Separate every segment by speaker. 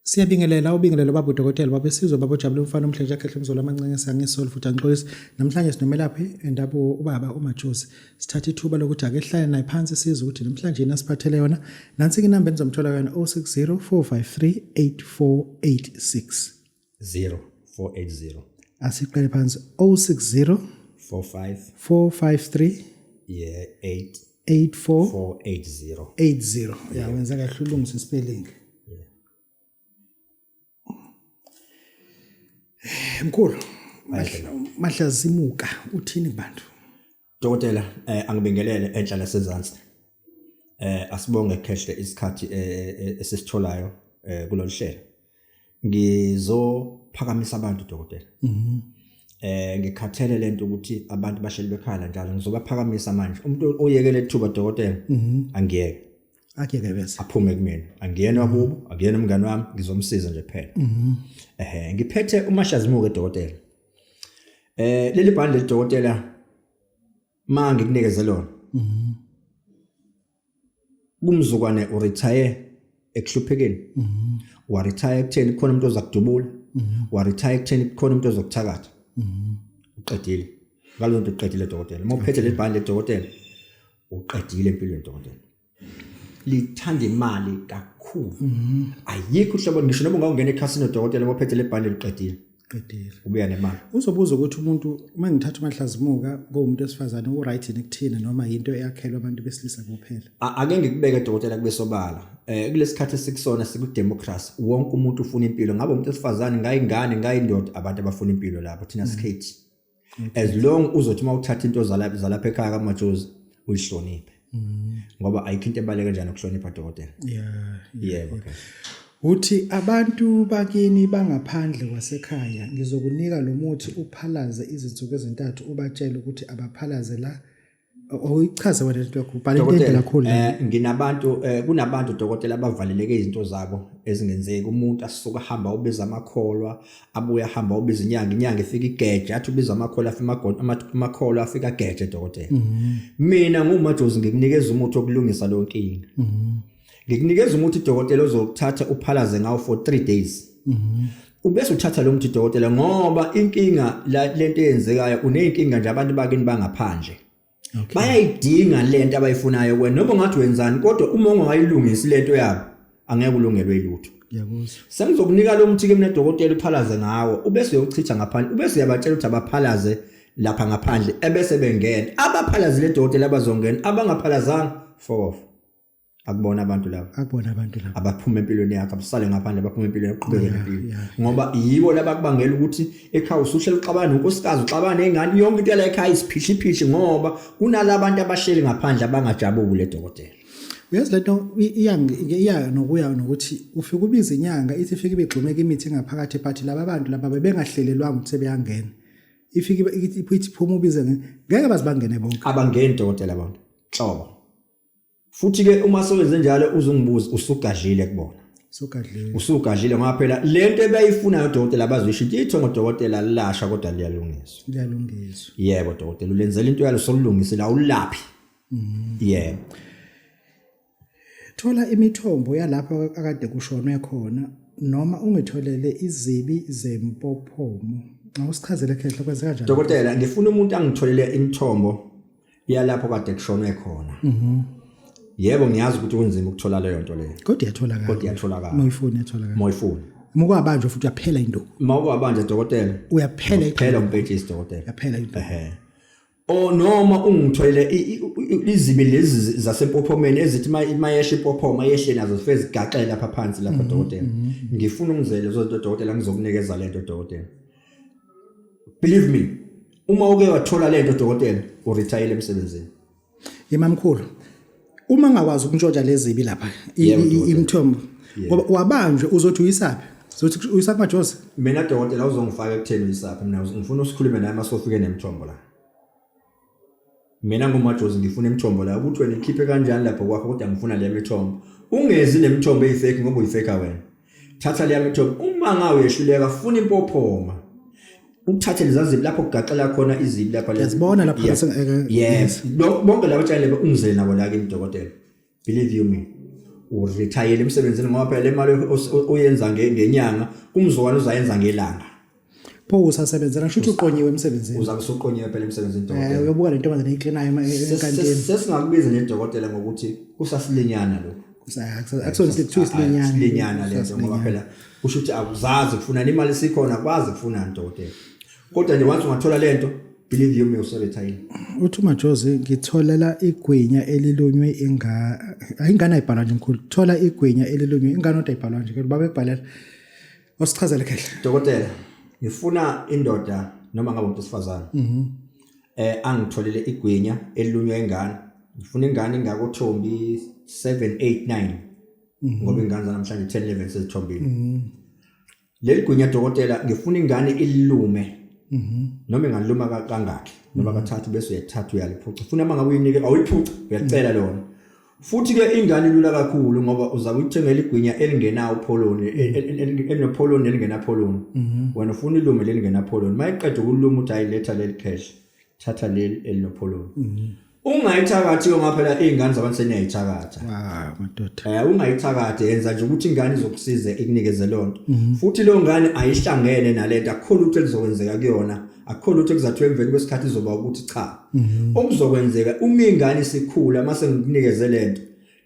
Speaker 1: Siyabingelela ubingelelo baba udokotela baba Sizwe baba Jabule umfana omhleja khehle mzola amancane sangesoli futhi anixolisi namhlanje sinomelaphi endabo ubaba uMajosi sithatha ithuba lokuthi ake hlale naye phansi sizwe ukuthi namhlanje nasiphathele yona nansi inamba enizomthola yona 0604538486
Speaker 2: 0480
Speaker 1: asiqale phansi 060 453
Speaker 2: yeah
Speaker 1: 8480 ya wenza kahle ulungisa spelling Mkhulu mahlazimuka uthini bantu
Speaker 2: Dokotela angibingelele enhlala sezantsi asibonge khehle isikhathi esisitholayo kulolu hlelo ngizophakamisa abantu dokotela ngikhathele lento ukuthi abantu bahleli bekhala njalo ngizobaphakamisa manje umuntu oyekele ithuba dokotela angiyeke
Speaker 1: akeke bese
Speaker 2: aphume kumina angiyena wakubo akuyena umngane wami ngizomsiza nje phela ngiphethe uMashazimuke dokotela leli bhande dokotela manje ngikunikeze lona kumzukwane uretire ekuhluphekeni wa retire ekutheni khona umuntu ozakudubula wa retire ekutheni khona umuntu ozokuthakatha uqedile ngalonto uqedile dokotela mawuphethe leli bhande dokotela uqedile empilweni dokotela lithanda imali kakhulu ayikho uhlobo ngisho noma ungangena ekhasini dokotela mawuphethe le bhande liqedile ubuya nemali
Speaker 1: uzobuza ukuthi umuntu uma ngithatha uMahlazimuka ngomuntu esifazane uright ekuthina noma into eyakhelwa abantu besilisa kuphela
Speaker 2: ake ngikubeke dokotela kube sobala kulesikhathi esikusona sikudemocracy wonke umuntu ufuna impilo ngabe umuntu esifazane ngayingane ngayindoda abantu abafuna impilo lapho thina skate as long uzothi mawuthatha into zalapha ekhaya kaMajosi uyihloniphe ngoba ayikho into ebaleka kanjani ukuhlonipha dokotela yeah okay
Speaker 1: uthi abantu bakini bangaphandle kwasekhaya ngizokunika lo muthi uphalaze izinsuku ezintathu ubatshela ukuthi abaphalaze la oyichaza wena into yakho ubhale into kakhulu
Speaker 2: nginabantu kunabantu dokotela abavaleleke izinto zabo ezingenzeki umuntu asuka hamba ubiza amakholwa abuya hamba ubiza inyanga ifika igeje athi ubiza amakholwa amakholwa afika geje dokotela mina nguMajosi ngikunikeza umuthi okulungisa lo nkinga ngikunikeza umuthi dokotela ozokuthatha uphalaze ngawo for 3 days ubese uthatha lo muthi dokotela ngoba inkinga lento eyenzekayo uneyinkinga nje abantu bakini bangaphandle bayayidinga lento abayifunayo wena noma ngathi wenzani kodwa uma ungayilungisi lento yabo angeke ulungelwe ilutho
Speaker 1: ngiyakuzwa
Speaker 2: sengizokunika lo muthi ke mina dokotela uphalaze ngawo ubese uyochitha ngaphandle ubese uyabatshela ukuthi abaphalaze lapha ngaphandle ebese bengena abaphalaze le dokotela abazongena abangaphalazanga for akubona abantu laba abaphuma empilweni yakhe abusale ngaphandle abaphuma empilweni uqhubeke nempilo ngoba yibo labakubangela ukuthi ekhaya usuhleli uxabana unkosikazi uxabana engane yonke into la ekhaya isiphishiphishi ngoba kunalabantu abahleli ngaphandle abangajabule dokotela
Speaker 1: uyazi lento iya nokuya nokuthi ufika ubiza inyanga ithi ifika ibegxumeka imithi engaphakathi ephathi laba abantu laba bebengahlelelwanga ukuthi sebeyangena ifika ithi phuma ubize ngeke bazibangene bonke
Speaker 2: abangeni dokotela abantu hlobo futhi ke uma sowenze njalo uzungibuza usugadlile kubona usugadlile ngoba phela lento ebayifuna dokotela bazoyishintsha ithongo dokotela lasha kodwa liyalungiswa yebo dokotela ulenzela into yalo sokulungisela ulaphi yebo
Speaker 1: thola imithombo yalapha akade kushonwe khona noma ungitholele izibi zempophomo awusichazele khehle kwenzeka kanjani
Speaker 2: dokotela ngifuna umuntu angitholele imithombo yalapha kade kushonwe khona yebo ngiyazi ukuthi kunzima ukuthola leyo nto leyo
Speaker 1: kodwa iyatholakala moyifuna iyatholakala
Speaker 2: moyifuna
Speaker 1: mukwabanje futhi uyaphela induku
Speaker 2: mawukwabanje dokotela
Speaker 1: uyaphela
Speaker 2: umpetshisi dokotela
Speaker 1: uyaphela induku
Speaker 2: noma ungitholele izibi lezi zasempophomeni ezithi mayesha ipophoma yehle nazo zifeze igaxele lapha phansi lapha dokotela ngifuna ungizele zonke dokotela ngizokunikeza lento dokotela believe me uma uke wathola lento dokotela uretire emsebenzini
Speaker 1: imamkhulu uma ngakwazi ukuntshontsha lezibi lapha imithombo ngoba wabanjwe uzothi uyisaphi uzothi uyisaphi Majosi
Speaker 2: mina dokotela uzongifaka ekutheni uyisaphi mina ngifuna usikhulume naye masofike nemithombo la mina nguMajosi ngifuna imithombo la ukuthi wena ikhiphe kanjani lapho kwakho kodwa ngifuna le mithombo ungezi nemithombo eyifake ngoba uyifake wena thatha le mithombo uma ngawe yehluleka funa impophoma uthathe lezazibi lapho kugaxela khona izibi lapha
Speaker 1: lezi sibona lapha
Speaker 2: yes bonke laba tshayele ungizele nabo la ke dokotela believe you me uretire emsebenzini ngoba phela le mali oyenza ngenyanga umzukwane uzayenza ngelanga
Speaker 1: pho usasebenzela ngisho ukuthi uqonyiwe emsebenzini
Speaker 2: uzabe usuqonyiwe phela emsebenzini dokotela
Speaker 1: uyobuka le ntombazane eyiklinayo enkantini
Speaker 2: sesingakubiza nje dokotela ngokuthi usasilinyana lo
Speaker 1: akusona kuthiwa
Speaker 2: isilinyana lento ngoba phela kusho ukuthi akuzazi kufunani imali sikhona kwazi kufunani dokotela kodwa nje once ungathola lento believe you me useretire
Speaker 1: uthi uMajozi ngitholela igwinya elilunywe ayingane ayibhalwa nje mkhulu thola igwinya elilunywe ingane odwa ayibhalwa nje ke baba ekubhalela osichazele kahle
Speaker 2: dokotela ngifuna indoda noma ngabe umuntu wesifazane angitholele igwinya elilunywe ingane ngifuna ingane ingakothombi 7 8 9 ngoba ingane zanamhlanje 10 11 sezithombile leli gwinya dokotela ngifuna ingane ililume noma ingaluma kangakhi noma kathathu bese uyathatha uyaliphuca ufuna mangabe uyinike awuyiphuca uyacela lona futhi ke ingane ilula kakhulu ngoba uzabe uyithengela igwinya elingenawo upholoni elinopholoni elingena pholoni wena ufuna ilume lelingena pholoni mayiqeda ukuluma uthi ayiletha leli cash thatha leli elinopholoni ungayithakathi ngaphela izingane zabantu seniyayithakatha
Speaker 1: madoda
Speaker 2: ungayithakathi yenza nje ukuthi ingane izokusiza ikunikeze lonto futhi lo ngane ayihlangene nalento akukho lutho elizokwenzeka kuyona akukho lutho ekuzathiwa emveni kwesikhathi izoba ukuthi cha okuzokwenzeka uma ingane isikhula mase ngikunikeze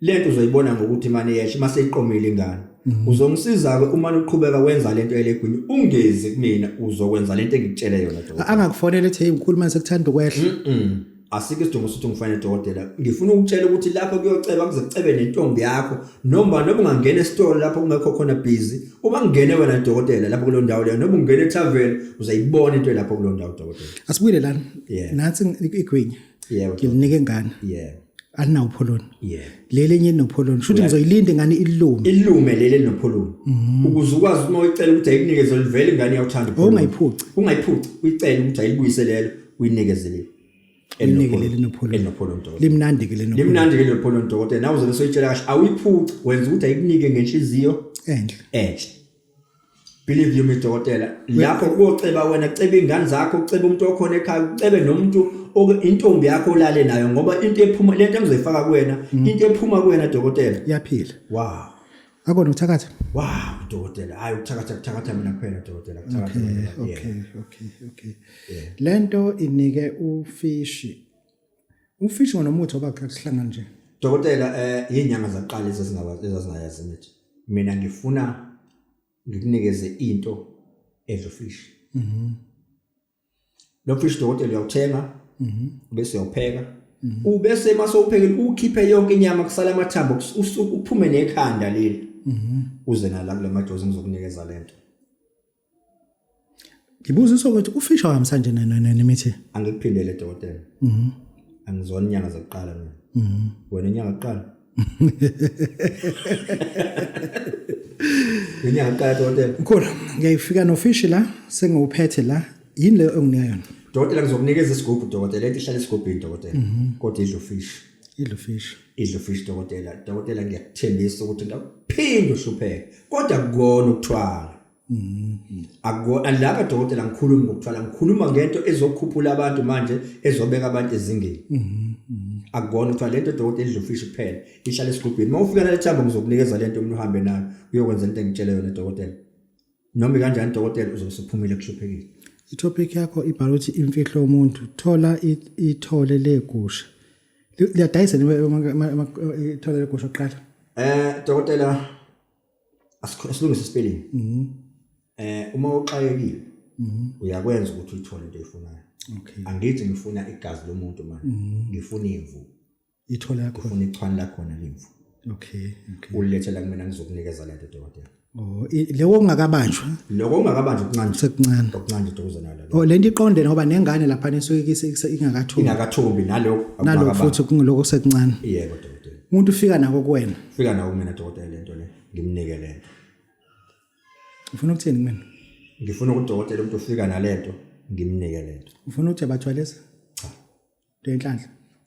Speaker 2: lento uzoyibona ngokuthi imani yeshe mase iqomile ingane uzongisiza ke uma uqhubeka wenza lento elegwini ungezi kumina uzokwenza lento engikutshele yona dokotela
Speaker 1: angakufonela ethi hey mkhulu manje sekuthanda ukwehla
Speaker 2: asike isidingo sokuthi ngifanele dokotela ngifuna ukutshela ukuthi lapho kuyoceba kuzacebe nentombi yakho noma ungangena esitolo lapho kungekho khona busy uma ngene wena dokotela lapho kulo ndawo leyo noma ungene etavern uzayibona into lapho kulo ndawo dokotela
Speaker 1: asibuyele lana nathi igwinya ngilinike ngane alina upholoni leli enye linopholoni futhi ngizoyilinda ngani
Speaker 2: ilume leli elinopholoni ukuze ukwazi uma uyicela ukuthi ayinikeze livele ingane yawuthanda
Speaker 1: ungayiphuci
Speaker 2: uyicela ukuthi ayibuyise lelo uyinikeze lelo elinopholoni
Speaker 1: limnandi ke
Speaker 2: lenopholoni dokotela nawe uzobe soyitshela kahle awuyiphuci wenza ukuthi ayikunike ngenhliziyo enhle believe you me dokotela lapho kuyoceba wena ceba ingane zakho uceba umuntu okhona ekhaya ucebe nomuntu intombi yakho olale nayo ngoba into ephuma lento engizoyifaka kuwena into ephuma kuwena dokotela
Speaker 1: iyaphila
Speaker 2: wow
Speaker 1: akona uthakatha
Speaker 2: dokotela hayi uthakatha mina kuphela dokotela kuthakatha mina
Speaker 1: okay lento inike ufishi ngonomuthi obakuhlangana nje
Speaker 2: dokotela inyanga zaqala ezazingayazi mithi mina ngifuna ngikunikeze into ezofishi lo fish dokotela uyawuthenga bese uyapheka ubese mase uphekile ukhiphe yonke inyama kusala amathambo usuku uphume nekhanda leli uze nala kule madozi ngizokunikeza lento
Speaker 1: ngibuza ukuthi ufish awamsa nje nemithi
Speaker 2: angikuphindele dokotela angizona inyanga zokuqala mina wena inyanga yokuqala inyanga yokuqala dokotela
Speaker 1: mkhulu ngiyayifika nofish la sengiwuphethe la yini le onginika yona
Speaker 2: dokotela ngizokunikeza isigubhu dokotela lento ihlala isigubhini dokotela kodwa idlo fish dokotela ngiyakuthembisa ukuthi ngakuphinda uhlupheke kodwa kukona ukuthwala akukona lapha dokotela ngikhuluma ngokuthwala ngikhuluma ngento ezokukhuphula abantu manje ezobeka abantu ezingeni akukona ukuthwala lento dokotela idlo fish kuphela ihlala isigubhini mawufika la lethambo ngizokunikeza lento umuntu uhambe nayo uyokwenza into engitshela yona dokotela noma kanjani dokotela uzobe usuphumile kuhluphekile
Speaker 1: itopic yakho ibhala ukuthi imfihlo yomuntu thola ithole legusha liyadayisa ithole legusha oqala
Speaker 2: dokotela asilungise spelling uma uxakekile uyakwenza ukuthi uyithole into oyifunayo angithi ngifuna igazi lomuntu manje ngifuna imvu
Speaker 1: ithole yakho
Speaker 2: ngifuna ichwane lakho lemvu
Speaker 1: okay
Speaker 2: ulethela kumina ngizokunikeza lento dokotela
Speaker 1: lewo ungakabanjwa
Speaker 2: okuncane
Speaker 1: sekuncane
Speaker 2: duze nalo
Speaker 1: lento iqonde ngoba nengane lapha nesuke
Speaker 2: ingakathombi
Speaker 1: nalokho futhi kungiloko sekuncane
Speaker 2: yebo dokotela
Speaker 1: umuntu ufika nako kuwena
Speaker 2: kumina dokotela lento le ngimnike lento
Speaker 1: ufuna ukuthini kumina
Speaker 2: ngifuna ukuthi dokotela umuntu ufika nalento ngimnike lento
Speaker 1: ufuna ukuthi abathwaleza cha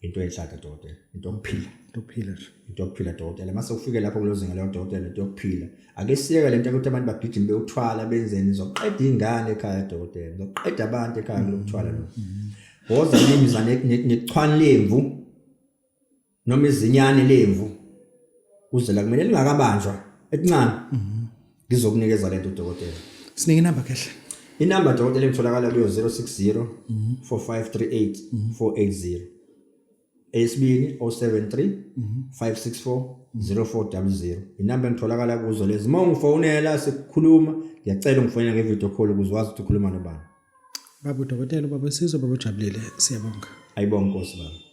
Speaker 1: into
Speaker 2: enhlanhla dokotela into okuphila
Speaker 1: nje
Speaker 2: dokotela mase ufike lapho kulozinga leyo dokotela into okuphila ake siyeke lento ukuthi abantu bagijime beuthwala benzeni zoqeda ingane ekhaya dokotela zoqeda abantu ekhaya lokuthwala lo woza nimizane nechwane lemvu noma izinyane lemvu uze la kumele lingakabanjwa ekuncane ngizokunikeza lento udokotela.
Speaker 1: Sinike inamba kahle.
Speaker 2: Inamba dokotela itholakala kuyo 060 4538 480. Esibini 073 564 0400. Inamba engitholakala kuzo lezi. Uma ungifonela sikukhuluma, ngiyacela ungifonele ngevideo call ukuze wazi ukuthi ukhuluma nobani.
Speaker 1: Baba udokotela, baba Sizwe, baba Jabulile, siyabonga.
Speaker 2: Ayibonga Nkosi baba.